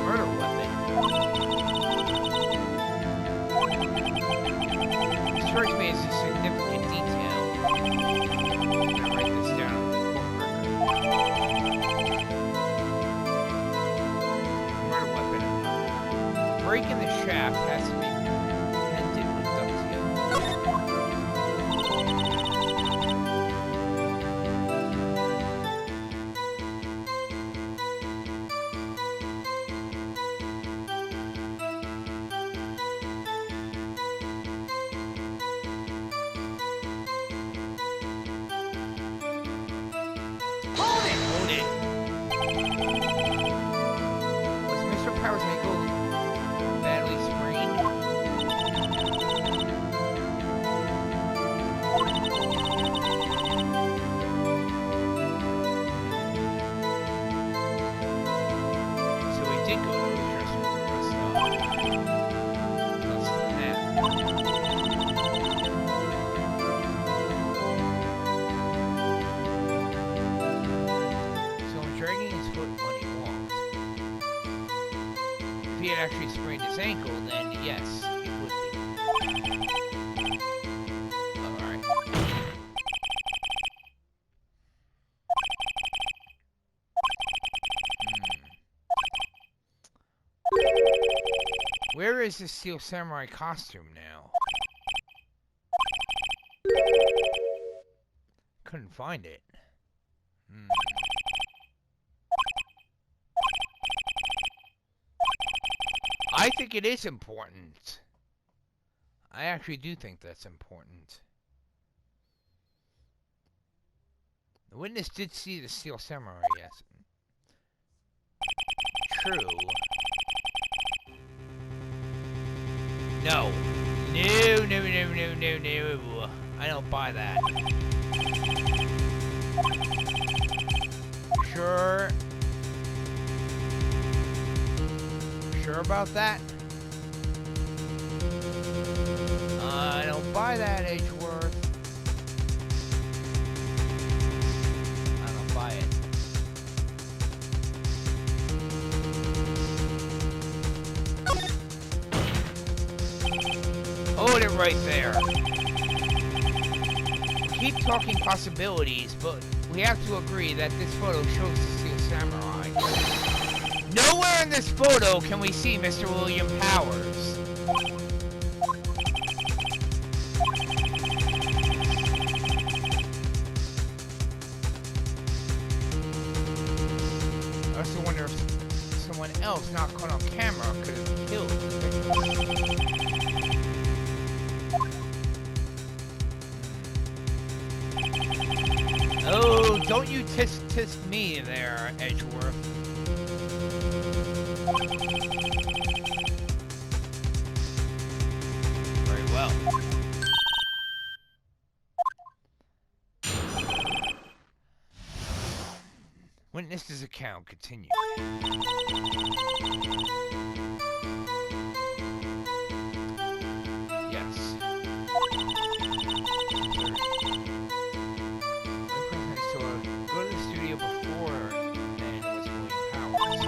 Murder weapon. Strikes me as a significant detail. I'm gonna write this down. Murder weapon. Break in the shaft has to be ended with ducktail. Hold it! Was Mr. Power's ankle badly sprained? So he did go to the dressing room and stuff. Less than that. So I'm dragging his foot when he walked. If he had actually sprained his ankle, then yes, it would be. Alright. Where is the Steel Samurai costume now? Couldn't find it. I think it is important. I actually do think that's important. The witness did see the Steel Samurai, yes. True. No. No. I don't buy that. Sure. Sure about that? I don't buy that, Edgeworth. I don't buy it. Hold it right there. We keep talking possibilities, but we have to agree that this photo shows the Steel Samurai. Nowhere in this photo can we see Mr. William Powers. I also wonder if someone else not caught on camera could have killed the victim. Oh, don't you tisk me there, Edgeworth. Very well. Witness's account continued. Yes. Go to the studio before and was William Powers.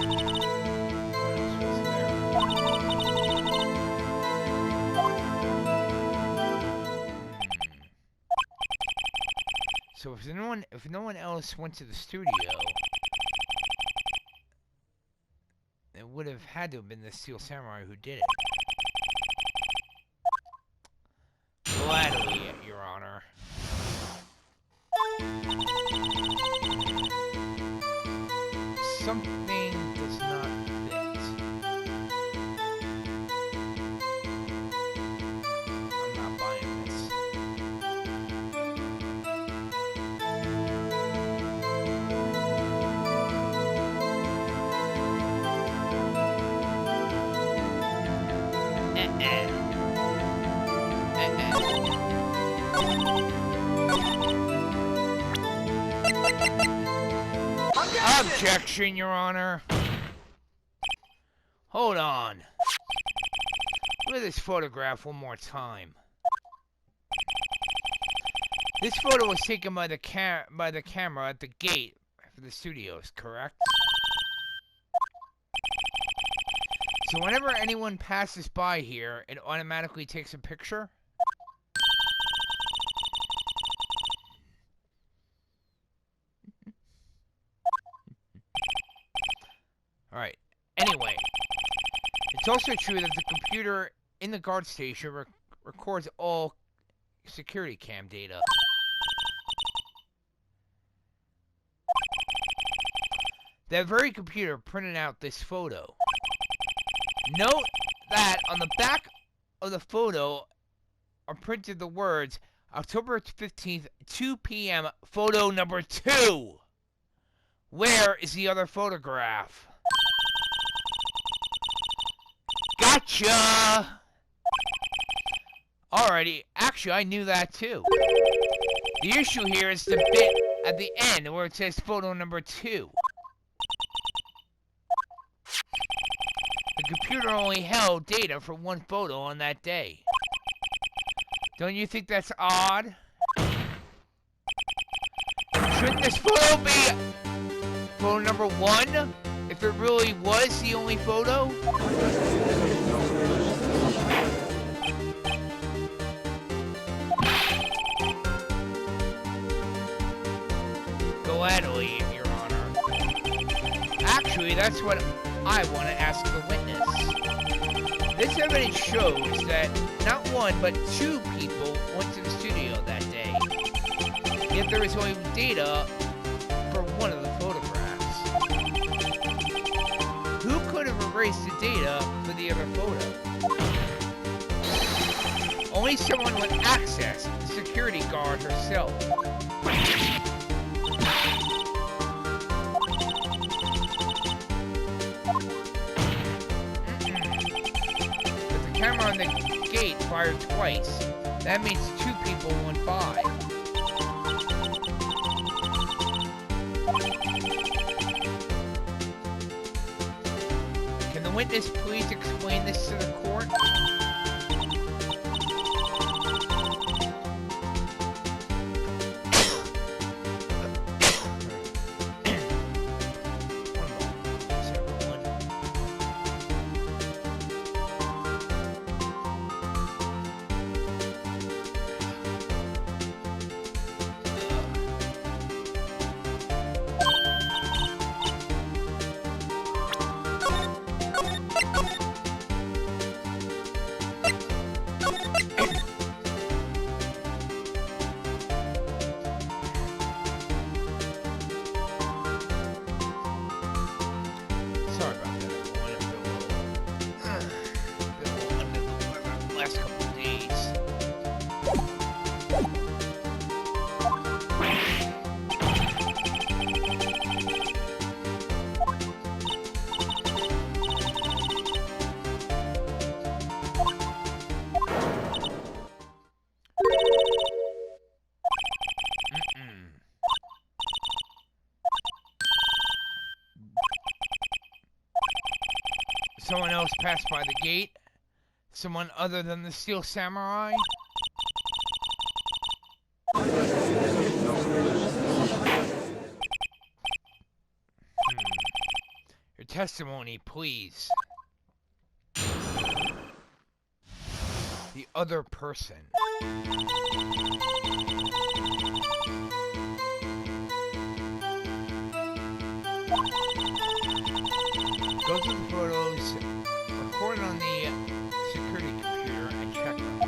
What else was there? So if no one else went to the studio, it would have had to have been the Steel Samurai who did it. Gladly, Your Honor. Something does not fit. I'm not buying this. Objection, Your Honor. Hold on. Look at this photograph one more time. This photo was taken by the camera at the gate for the studios, correct? So whenever anyone passes by here, it automatically takes a picture? Alright. Anyway, it's also true that the computer in the guard station records all security cam data. That very computer printed out this photo. Note that on the back of the photo are printed the words October 15th, 2 p.m., photo number 2. Where is the other photograph? Gotcha! Alrighty, actually I knew that too. The issue here is the bit at the end where it says photo number 2. The computer only held data for one photo on that day. Don't you think that's odd? Shouldn't this photo be photo number 1? If it really was the only photo? Gladly, Your Honor. Actually, that's what I want to ask the witness. This evidence shows that not one, but 2 people went to the studio that day. Yet there is only data for one of the photographs. Who could have erased the data for the other photo? Only someone with access, the security guard herself. Camera on the gate fired twice. That means 2 people went by. Can the witness please explain this to the court? Someone else passed by the gate? Someone other than the Steel Samurai? Your testimony, please. The other person. Go to the photos recorded on the security computer and check them.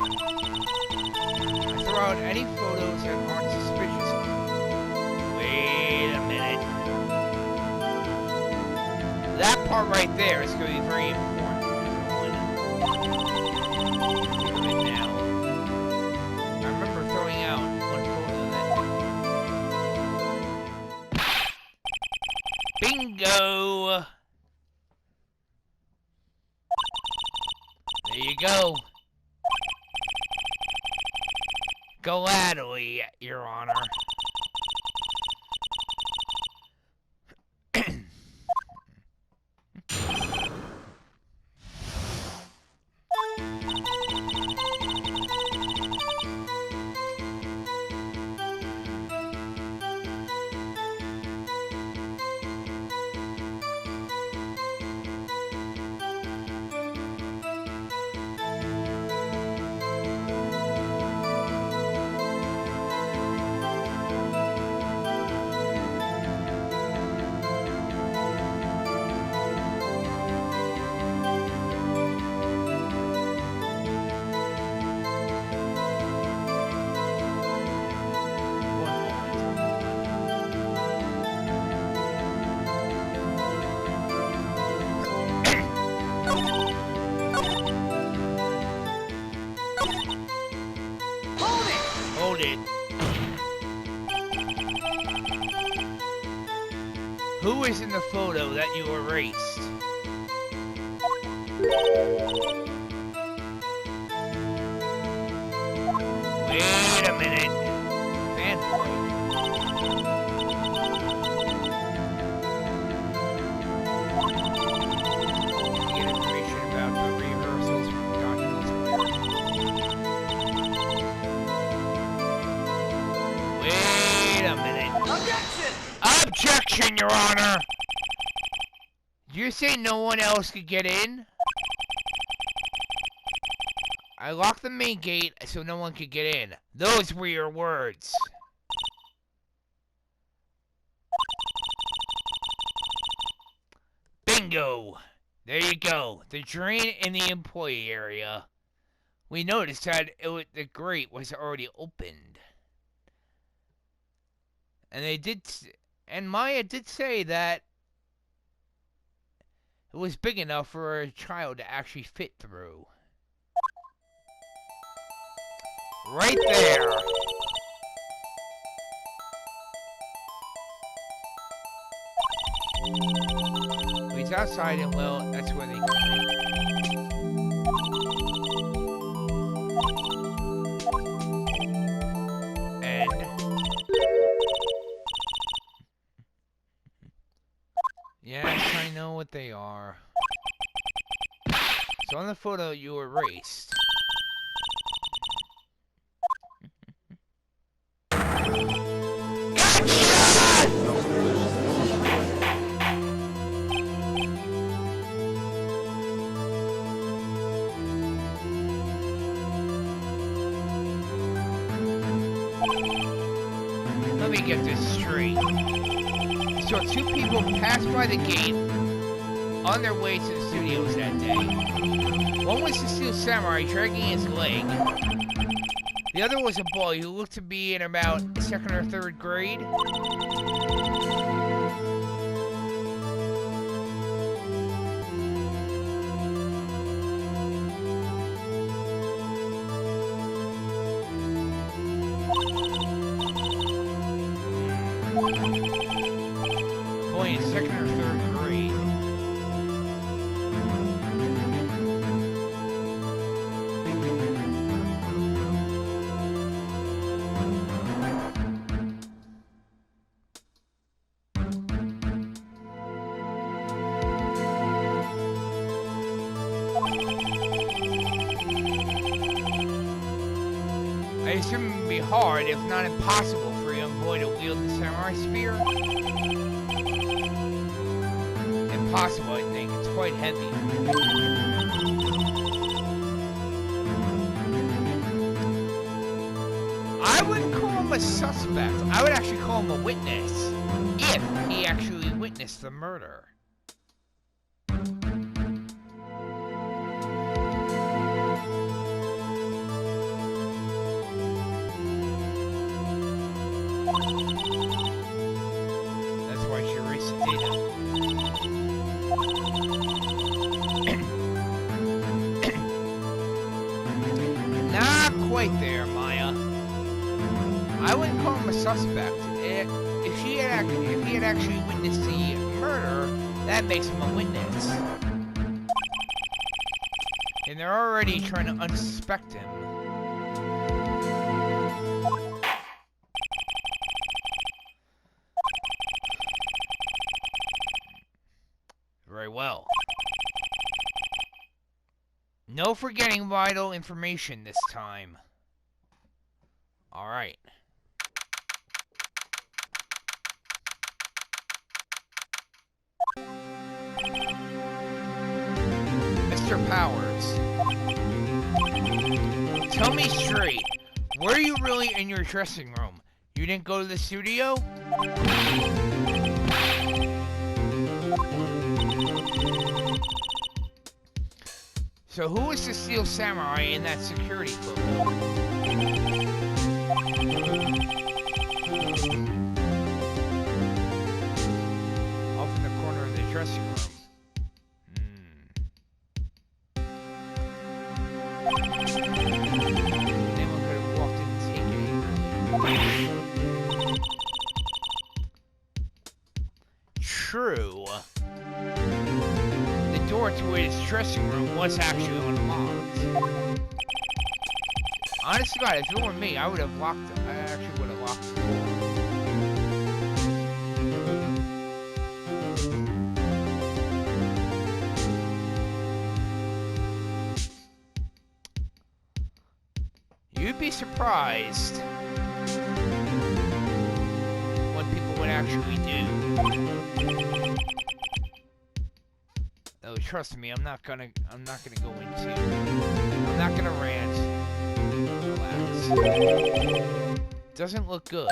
Throw out any photos that aren't suspicious. Wait a minute. That part right there is going to be very important. Right now. I remember throwing out one photo that day. Bingo! There you go. Gladly, Your Honor. Who is in the photo that you erased? Wait a minute. Fanboy. Get information about the rehearsals from documents. Wait a minute. Objection! Objection, Your Honor! Did you say no one else could get in? I locked the main gate so no one could get in. Those were your words. Bingo! There you go. The drain in the employee area. We noticed that the grate was already opened. And Maya did say that it was big enough for a child to actually fit through. Right there. He's outside and well, that's where they come in. And yes, I know what they are. So on the photo you erased. Let me get this straight. So two people passed by the gate on their way to the studios that day. One was the Steel Samurai dragging his leg. The other was a boy who looked to be in about 2nd or 3rd grade. Boy in 2nd or 3rd grade. I assume it would be hard, if not impossible, for a young boy to wield the samurai spear. Impossible, I think. It's quite heavy. I wouldn't call him a suspect. I would actually call him a witness. If he actually witnessed the murder. That's why she erased the data. Not quite there, Maya. I wouldn't call him a suspect. If he had actually witnessed the murder, that makes him a witness. And they're already trying to unsuspect him. Very well. No forgetting vital information this time. Alright. Mr. Powers. Tell me straight. Were you really in your dressing room? You didn't go to the studio? So who was the Steel Samurai in that security photo? Off in the corner of the dressing room. Anyone could have walked in and taken it. true, the door to his dressing room was actually unlocked. Honest to God, if it were me, I would have locked it. I actually would have locked the door. You'd be surprised what people would actually do. Oh, trust me, I'm not gonna rant. Relax. Doesn't look good.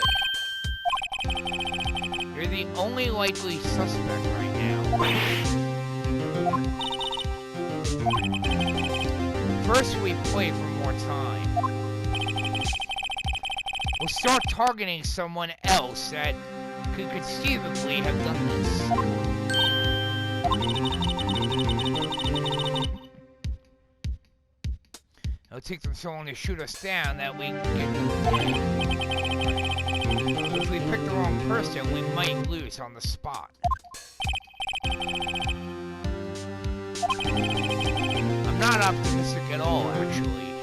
You're the only likely suspect right now. First, we play for more time. We'll start targeting someone else that could conceivably have done this. It'll take them so long to shoot us down that we get them. If we pick the wrong person, we might lose on the spot. I'm not optimistic at all, actually.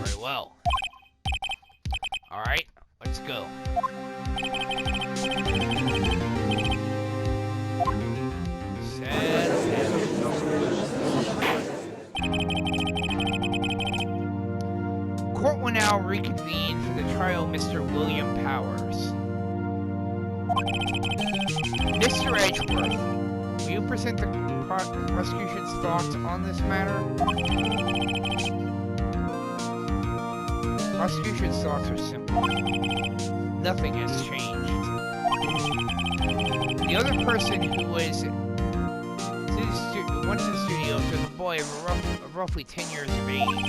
Very well. Alright, let's go. Court will now reconvene for the trial of Mr. William Powers. Mr. Edgeworth, will you present the prosecution's thoughts on this matter? Prosecution's thoughts are simple. Nothing has changed. The other person who was went to the studio was a boy of roughly 10 years of age.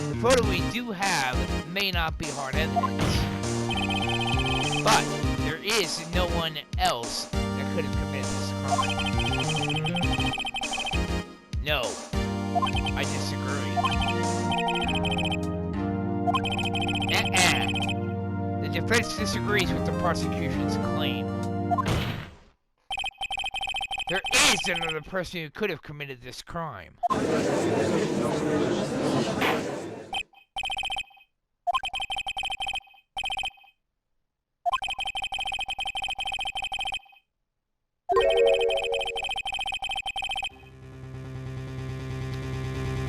The photo we do have may not be hard evidence, but there is no one else that could have committed this crime. No, I disagree. The defense disagrees with the prosecution's claim. There is another person who could have committed this crime.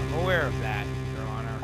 I'm aware of that, Your Honor.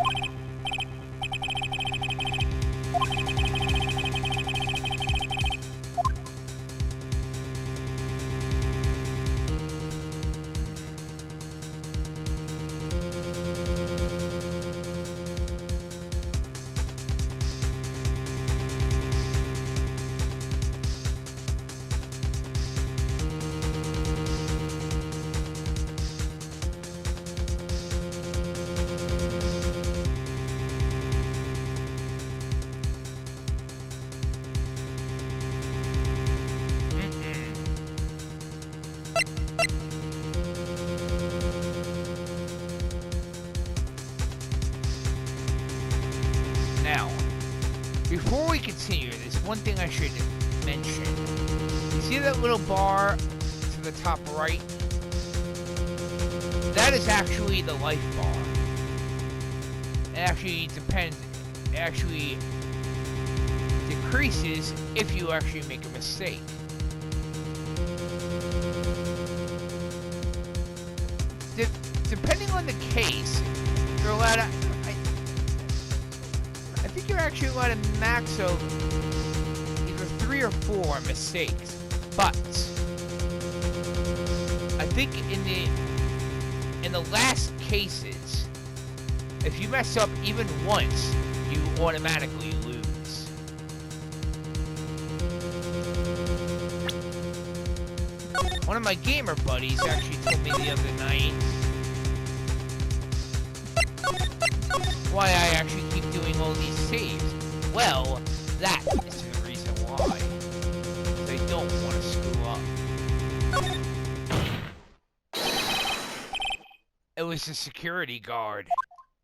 Now, before we continue, there's one thing I should mention. You see that little bar to the top right? That is actually the life bar. It actually depends. It actually decreases if you actually make a mistake. Depending on the case, you're allowed to. I think you're actually allowed a max of either 3 or 4 mistakes. But I think in the last cases, if you mess up even once, you automatically lose. One of my gamer buddies actually told me the other night why I actually keep doing all these saves. Well, that is the reason why. They don't want to screw up. It was the security guard.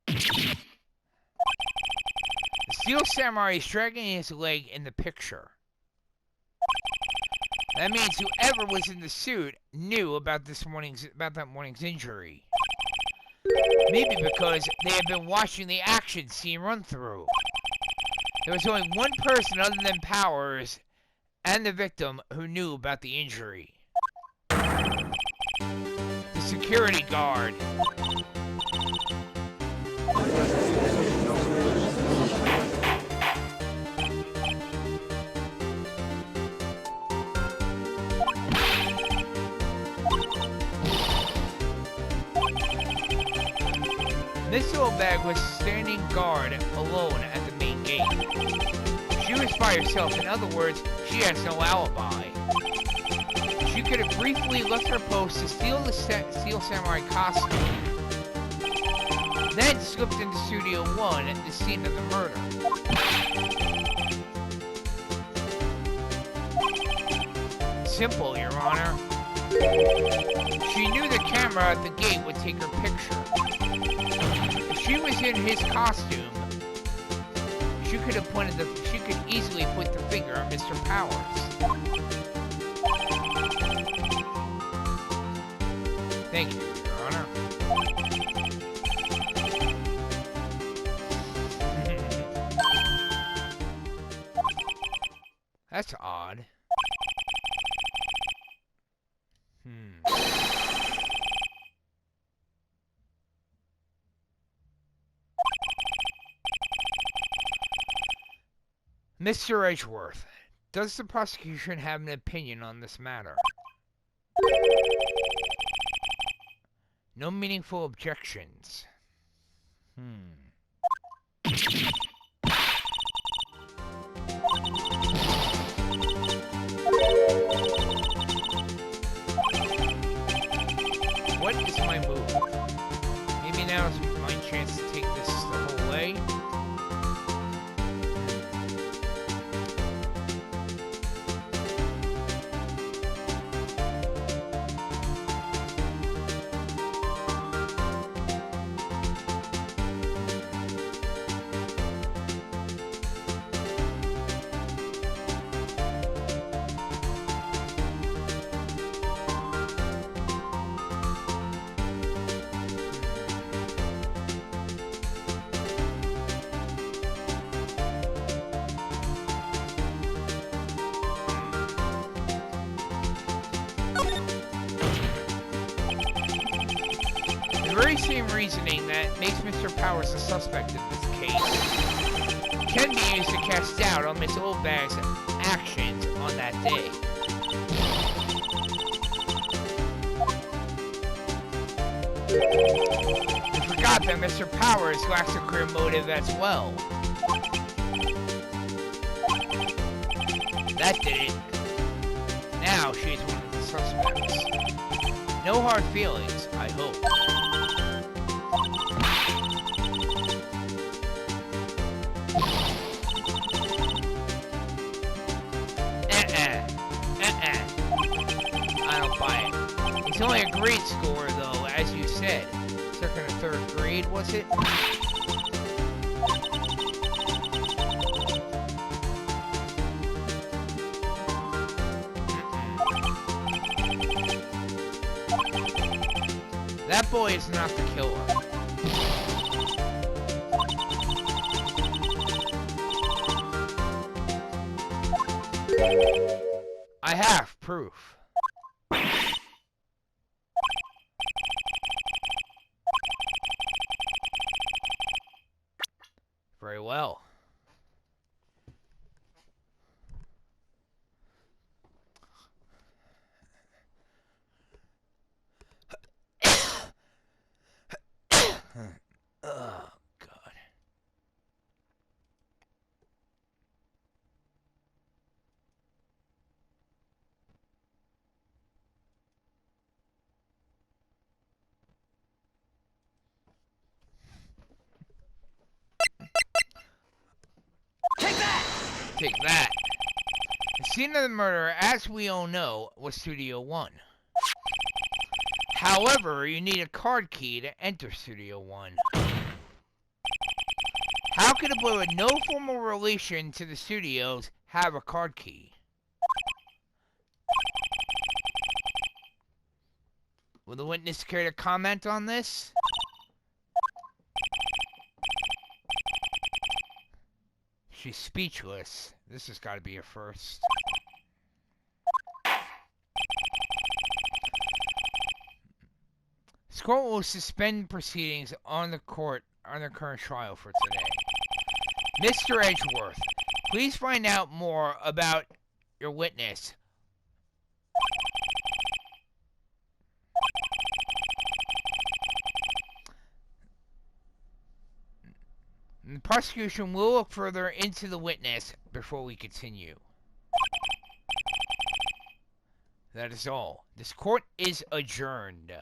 The Steel Samurai is dragging his leg in the picture. That means whoever was in the suit knew about that morning's injury. Maybe because they had been watching the action scene run through. There was only one person other than Powers and the victim who knew about the injury. The security guard. Miss Oldbag was standing guard alone at the main gate. She was by herself. In other words, she has no alibi. She could have briefly left her post to steal the Steel Samurai costume, then slipped into Studio 1 at the scene of the murder. Simple, Your Honor. She knew the camera at the gate would take her picture. If she was in his costume, she could easily put the finger on Mr. Powers. Thank you, Your Honor. That's odd. Mr. Edgeworth, does the prosecution have an opinion on this matter? No meaningful objections. What is my move? Maybe now is my chance to take this the whole way. The very same reasoning that makes Mr. Powers a suspect in this case can be used to cast doubt on Miss Oldbag's actions on that day. You forgot that Mr. Powers lacks a clear motive as well. That did it. Now she's one of the suspects. No hard feelings, I hope. I don't buy it. It's only a grade score, though, as you said. Second or third grade, was it? That boy is not the killer. I have proof. Very well. Oh, God. Take that! Take that. The scene of the murder, as we all know, was Studio 1. However, you need a card key to enter Studio 1. How could a boy with no formal relation to the studios have a card key? Will the witness care to comment on this? She's speechless. This has got to be a first. This court will suspend proceedings on the current trial for today. Mr. Edgeworth, please find out more about your witness. The prosecution will look further into the witness before we continue. That is all. This court is adjourned.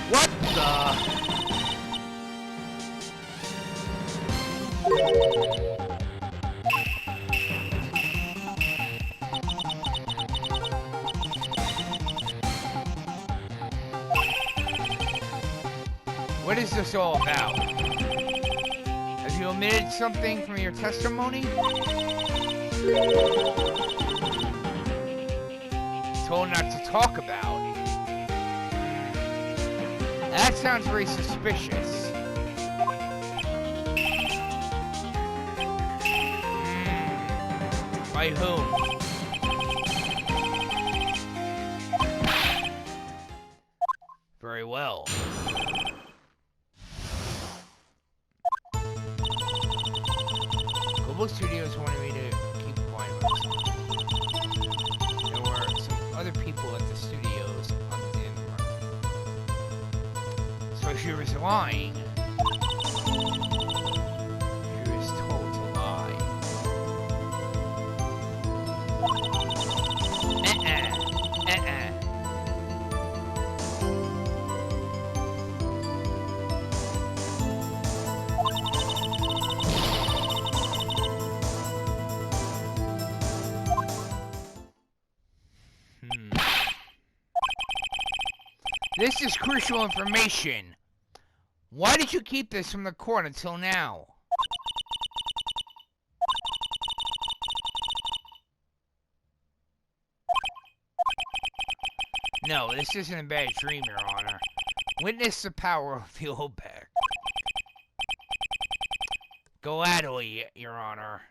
What the? What is this all about? Have you omitted something from your testimony? Told not to talk about. That sounds very suspicious. By whom? Very well. Global Studios wanted me to keep quiet about something. There were some other people at the studios on the damn run. So she was lying. She was told to lie. This is crucial information. Why did you keep this from the court until now? No, this isn't a bad dream, Your Honor. Witness the power of the old back. Gladly, Your Honor.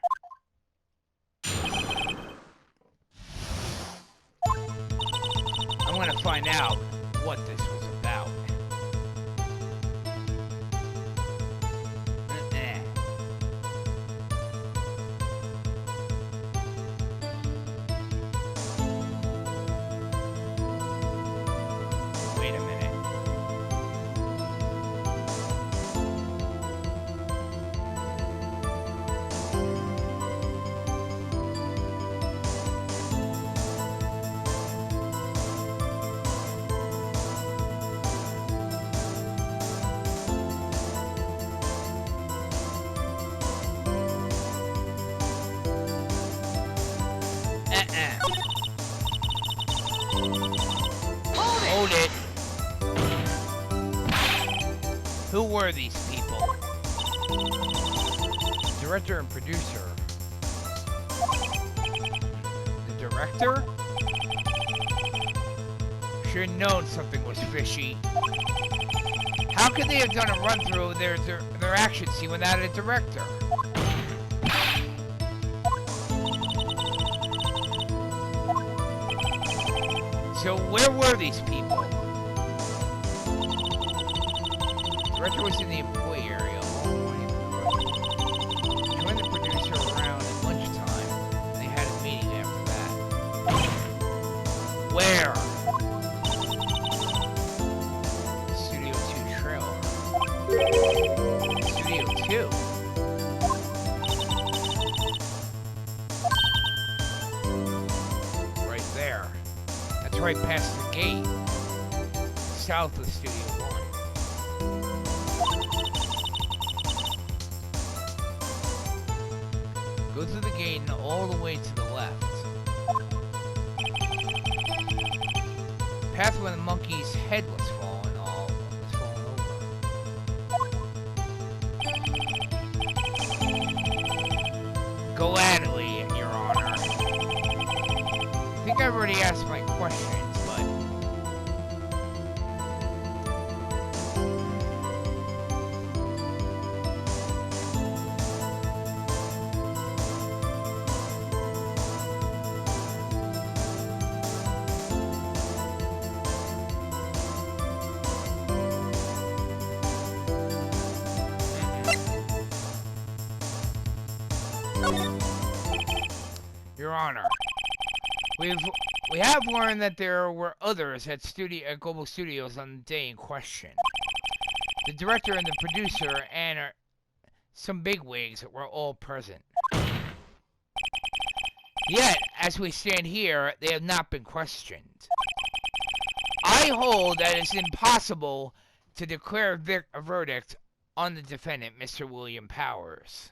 I'm gonna find out what this was about. Wait a minute. Hold it. Who were these people? Director and producer. The director? Should have known something was fishy. How could they have done a run-through of their action scene without a director? So where were these people? The director was in the employee area all morning. Joined the producer around at lunchtime. They had a meeting after that. Where? Studio 2 trailer. Studio 2? Right there. That's right past the gate. South of Studio 1. Go through the gate and all the way to the left. path where the monkey's head was falling over. Gladly, Your Honor. I think I've already asked my questions, but... Your Honor, we have learned that there were others at Global Studios on the day in question. The director and the producer and some bigwigs were all present. Yet, as we stand here, they have not been questioned. I hold that it's impossible to declare a verdict on the defendant, Mr. William Powers.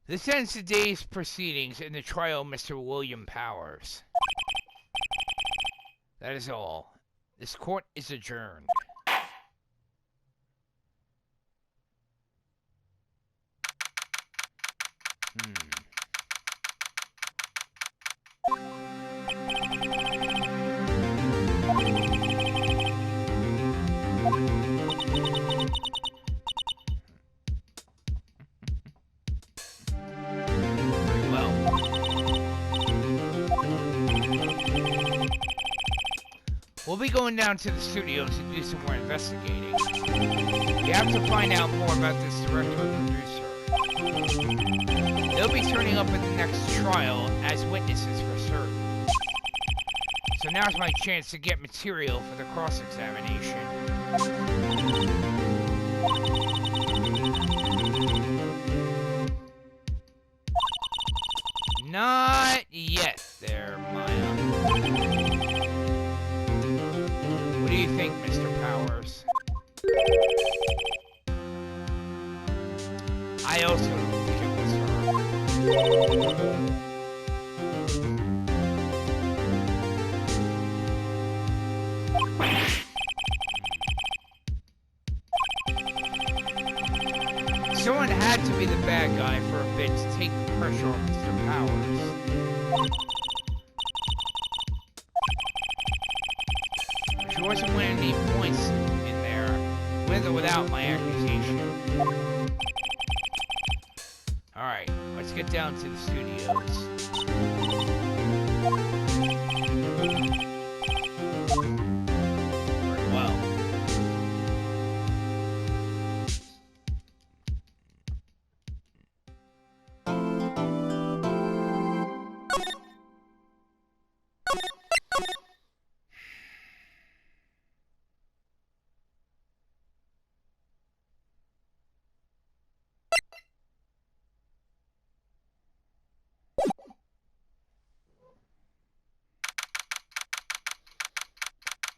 This ends today's proceedings in the trial of Mr. William Powers. That is all. This court is adjourned. We'll be going down to the studios to do some more investigating. We have to find out more about this director and producer. They'll be turning up at the next trial as witnesses for certain. So now's my chance to get material for the cross-examination. Not yet there, Maya. What do you think, Mr. Powers? I also don't think it was her. Someone had to be the bad guy for a bit to take the pressure off Mr. Powers. She wasn't winning any points in there, with or without my accusation. Alright, let's get down to the studios. Very well.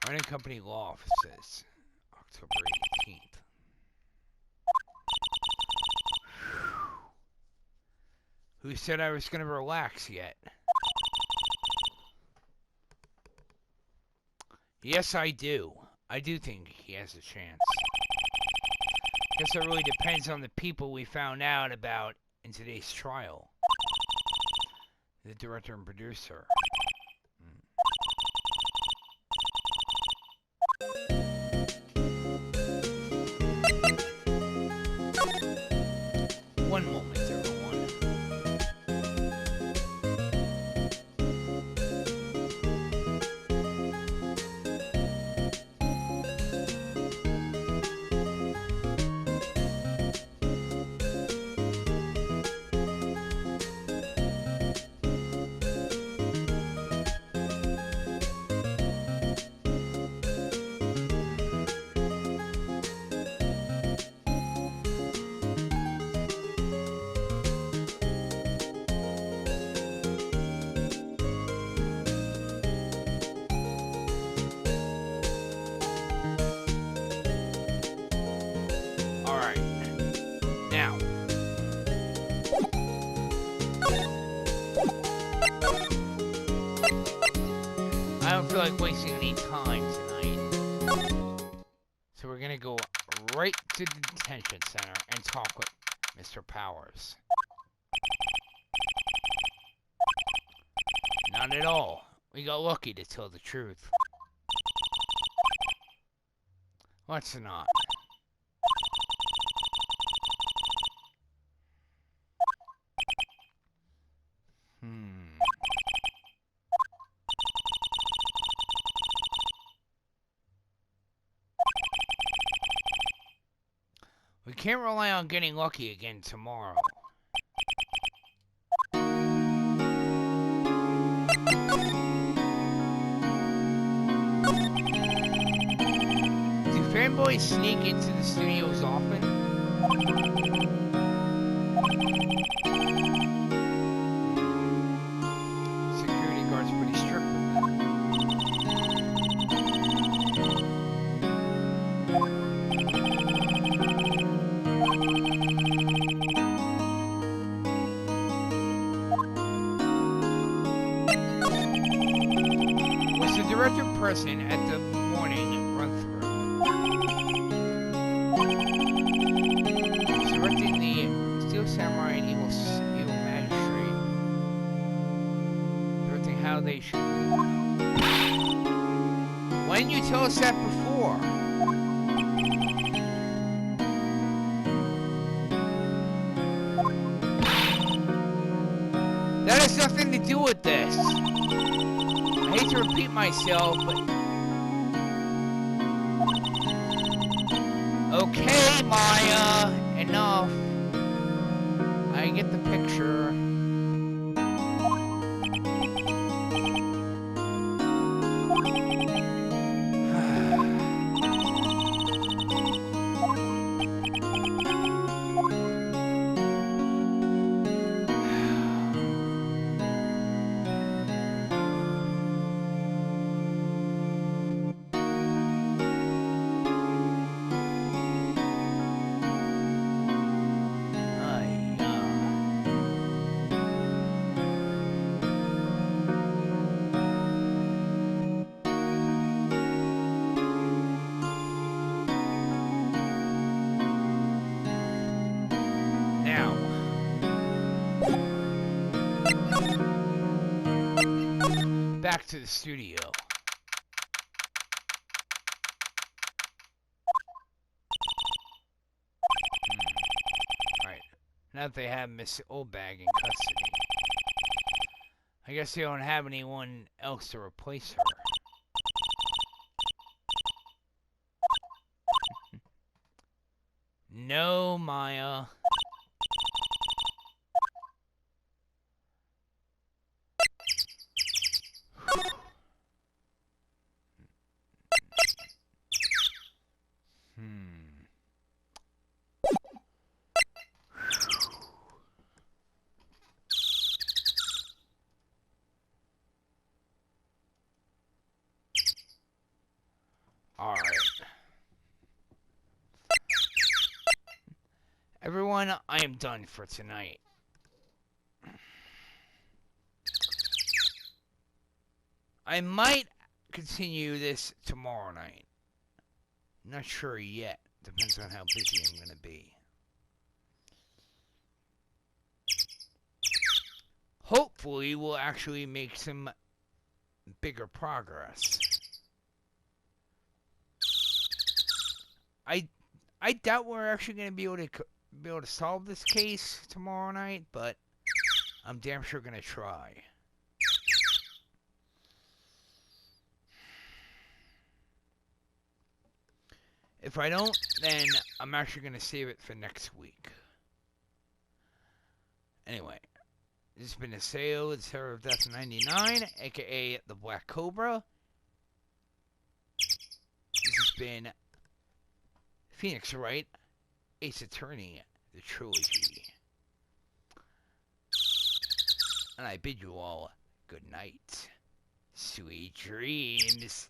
Wright & Company Law Offices, October 18th. Who said I was going to relax yet? Yes, I do. I do think he has a chance. Guess it really depends on the people we found out about in today's trial. The director and producer. One moment, everyone. feel like wasting any time tonight. So we're gonna go right to the detention center and talk with Mr. Powers. Not at all. We got lucky, to tell the truth. Let's not. We can't rely on getting lucky again tomorrow. Do fanboys sneak into the studios often? Security guard's pretty strict with Was the director present at the morning run-through? He's directing the Steel Samurai and Evil Magistrate. Directing how they should. Why didn't you tell us that before? That has nothing to do with this. I hate to repeat myself, but... Okay, Maya, enough. I get the picture. Back to the studio. Alright. Now that they have Miss Oldbag in custody. I guess they don't have anyone else to replace her. No, Maya. Alright. Everyone, I am done for tonight. I might continue this tomorrow night. Not sure yet. Depends on how busy I'm going to be. Hopefully, we'll actually make some bigger progress. I doubt we're actually going to be able to solve this case tomorrow night, but I'm damn sure going to try. If I don't, then I'm actually going to save it for next week. Anyway, this has been Aseo, the Terror of Death 99, aka the Black Cobra. This has been Phoenix Wright, Ace Attorney, the Trilogy. And I bid you all good night. Sweet dreams.